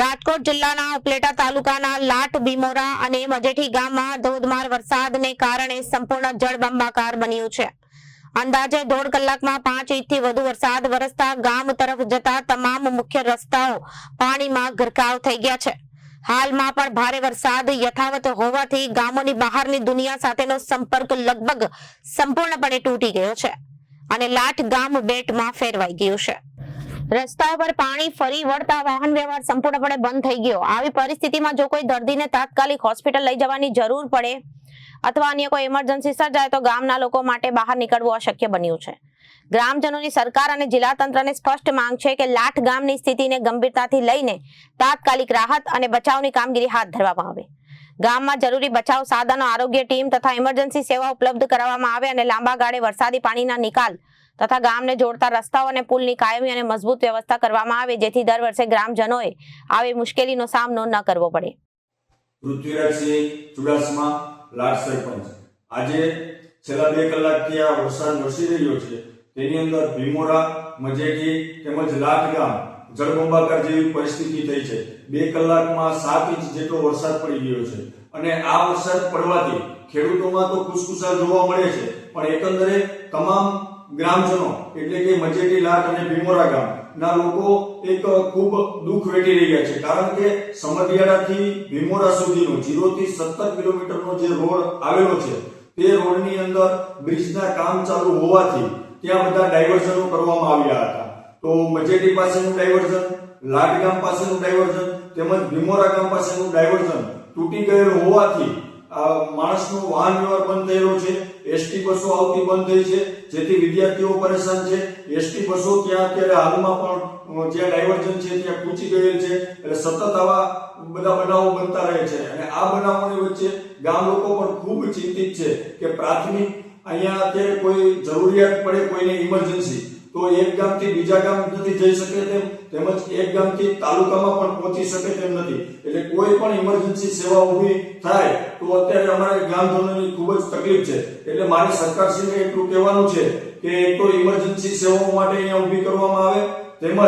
રાજકોટ જિલ્લાના ઉપલેટા તાલુકાના લાટ બીમોરા અને મજેઠી ગામમાં ધોધમાર વરસાદને કારણે સંપૂર્ણ જળબંબાકાર બન્યું છે। અંદાજે 1.5 કલાકમાં 5 ઇંચથી વધુ વરસાદ વરસતા ગામ તરફ જતા તમામ મુખ્ય રસ્તાઓ પાણીમાં ગરકાવ થઈ ગયા છે। હાલમાં પણ ભારે વરસાદ યથાવત હોવાથી ગામોની બહારની દુનિયા સાથેનો સંપર્ક લગભગ સંપૂર્ણપણે તૂટી ગયો છે અને લાટ ગામ બેટમાં ફેરવાઈ ગયું છે। રસ્તાઓ પર પાણી ફરી વળતા વાહન વ્યવહાર સંપૂર્ણપણે બંધ થઈ ગયો। આવી પરિસ્થિતિમાં જો કોઈ દર્દીને તાત્કાલિક હોસ્પિટલ લઈ જવાની જરૂર પડે અથવા અન્ય કોઈ ઇમરજન્સી સર્જાય તો ગામના લોકો માટે બહાર નીકળવું અશક્ય બન્યું છે। ગ્રામજનોની સરકાર અને જિલ્લા તંત્રને સ્પષ્ટ માંગ છે કે લાટ ગામની સ્થિતિને ગંભીરતાથી લઈને તાત્કાલિક રાહત અને બચાવની કામગીરી હાથ ધરવામાં આવે। ગામમાં જરૂરી બચાવ સાધનો, આરોગ્ય ટીમ તથા ઇમરજન્સી સેવા ઉપલબ્ધ કરાવવામાં આવે અને લાંબા ગાળે વરસાદી પાણીના નિકાલ તથા ગામને જોડતા રસ્તાઓ અને પુલની કાયમી અને મજબૂત વ્યવસ્થા કરવામાં આવે જેથી દર વર્ષે ગ્રામજનોએ આવી મુશ્કેલીનો સામનો ન કરવો પડે। પૃથ્વીરાજસિંહ ચુડાસમા, લાટ સરપંચ। આજે છેલ્લા 2 કલાકથી આ વરસાદ વરસી રહ્યો છે, તેની અંદર ભીમોરા, મજેઠી તેમજ લાટ ગામ જળબંબાકાર જેવી પરિસ્થિતિ થઈ છે। 2 કલાકમાં 7 ઇંચ જેટલો વરસાદ પડી ગયો છે અને આ વરસાદ પડવાથી ખેડૂતોમાં તો ખુશખુશાલ જોવા મળે છે, પણ એકંદરે તમામ ગ્રામજનો એટલે કે મજેઠી, લાટ અને ભીમોરા ગામના લોકો એક ખૂબ દુઃખ વેઠી રહ્યા છે, કારણ કે સમઢિયાળાથી ભીમોરા સુધીનો 0 થી 17 કિલોમીટરનો જે રોડ આવેલો છે તે રોડની અંદર બ્રિજના કામ ચાલુ હોવાથી ત્યાં બધા ડાયવર્ઝનો કરવામાં આવ્યા હતા। તો મજેઠી પાસેનું ડાયવર્ઝન, લાટ ગામ પાસેનું ડાયવર્ઝન તેમજ ભીમોરા ગામ પાસેનું ડાયવર્ઝન તૂટી ગયેલું હોવાથી માણસનો વાહન વ્યવહાર બંધ થયેલો છે। એસટી બસો આવતી બંધ થઈ છે, જેથી વિદ્યાર્થીઓ પરેશાન છે। એસટી બસો ત્યાં અત્યારે હાલમાં પણ જ્યાં ડાયવર્ઝન છે ત્યાં પૂછી ગયેલ છે, એટલે સતત આવા બધા બનાવો બનતા રહે છે અને આ બનાવોની વચ્ચે ગામ લોકો પણ ખૂબ ચિંતિત છે કે પ્રાથમિક અહીંયા અત્યારે કોઈ જરૂરિયાત પડે, કોઈને ઇમરજન્સી, તો એક ગામથી બીજા ગામ નથી જઈ શકે તેમ, તેમજ એક ગામથી તાલુકામાં પણ પહોંચી શકે તેમ નથી। એટલે કોઈ પણ ઇમરજન્સી સેવા ઊભી થાય તો અત્યારે અમારા ગ્રામજનોની ખૂબ જ તકલીફ છે। એટલે મારે સરકારશ્રીને એટલું કહેવાનું છે કે એક તો ઇમરજન્સી સેવાઓ માટે અહીંયા ઊભી કરવામાં આવે, તેમજ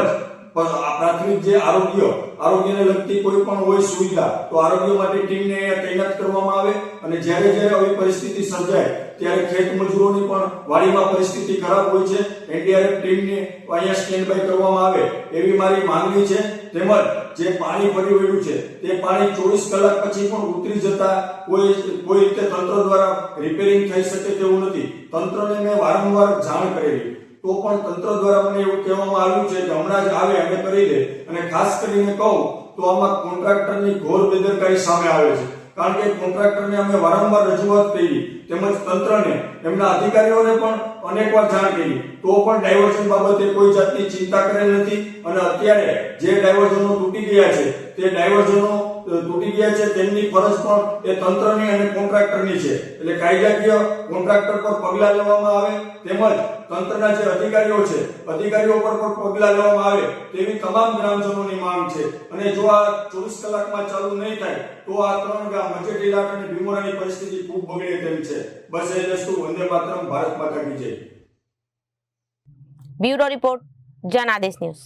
પ્રાથમિક જે આરોગ્યને લગતી કોઈ પણ હોય સુવિધા તો આરોગ્ય માટે ટીમને અહીંયા તૈનાત કરવામાં આવે અને જ્યારે આવી પરિસ્થિતિ સર્જાય ત્યારે ખેત મજૂરોની પણ વાડીમાં પરિસ્થિતિ ખરાબ હોય છે, એનડીઆરએફ ટીમને અહીંયા સ્ટેન્ડ બાય કરવામાં આવે એવી મારી માંગણી છે। તેમજ જે પાણી ફરી વળ્યું છે તે પાણી 24 કલાક પછી પણ ઉતરી જતા કોઈ રીતે તંત્ર દ્વારા રિપેરિંગ થઈ શકે તેવું નથી। તંત્રને મેં વારંવાર જાણ કરેલી તો પણ તંત્ર દ્વારા મને એવું કહેવામાં આવ્યું છે કે હમણાં જ આવે અમે કરી દે, અને ખાસ કરીને કહું તો આમાં કોન્ટ્રાક્ટરની ઘોર બેદરકારી સામે આવે છે, કારણ કે કોન્ટ્રાક્ટરને અમે વારંવાર રજૂઆત કરી તેમજ તંત્રને, એમના અધિકારીઓને પણ અનેકવાર જાણ કરી તો પણ ડાયવર્ઝન બાબતે કોઈ જાતની ચિંતા કરેલ નથી। અને અત્યારે જે ડાયવર્ઝનો તૂટી ગયા છે તે ડાયવર્ઝનો તૂટી ગયા છે તેમની ફરજ પણ એ તંત્રની અને કોન્ટ્રાક્ટરની છે, એટલે કાયદાકીય કોન્ટ્રાક્ટર પર પગલાં લેવામાં આવે તેમજ તંત્રના જે અધિકારીઓ છે અધિકારીઓ પર પણ પગલાં લેવામાં આવે તેવી તમામ ગ્રામજનોની માંગ છે। અને જો આ 24 કલાકમાં ચાલુ નહીં થાય તો આ 3 ગામ મજેઠી, લાટ અને ભીમોરાની પરિસ્થિતિ ખૂબ બગડે તેમ છે। બસ એ વસ્તુ વંદે માતરમ, ભારત માતા કી જય। Bureau report, Janadesh news.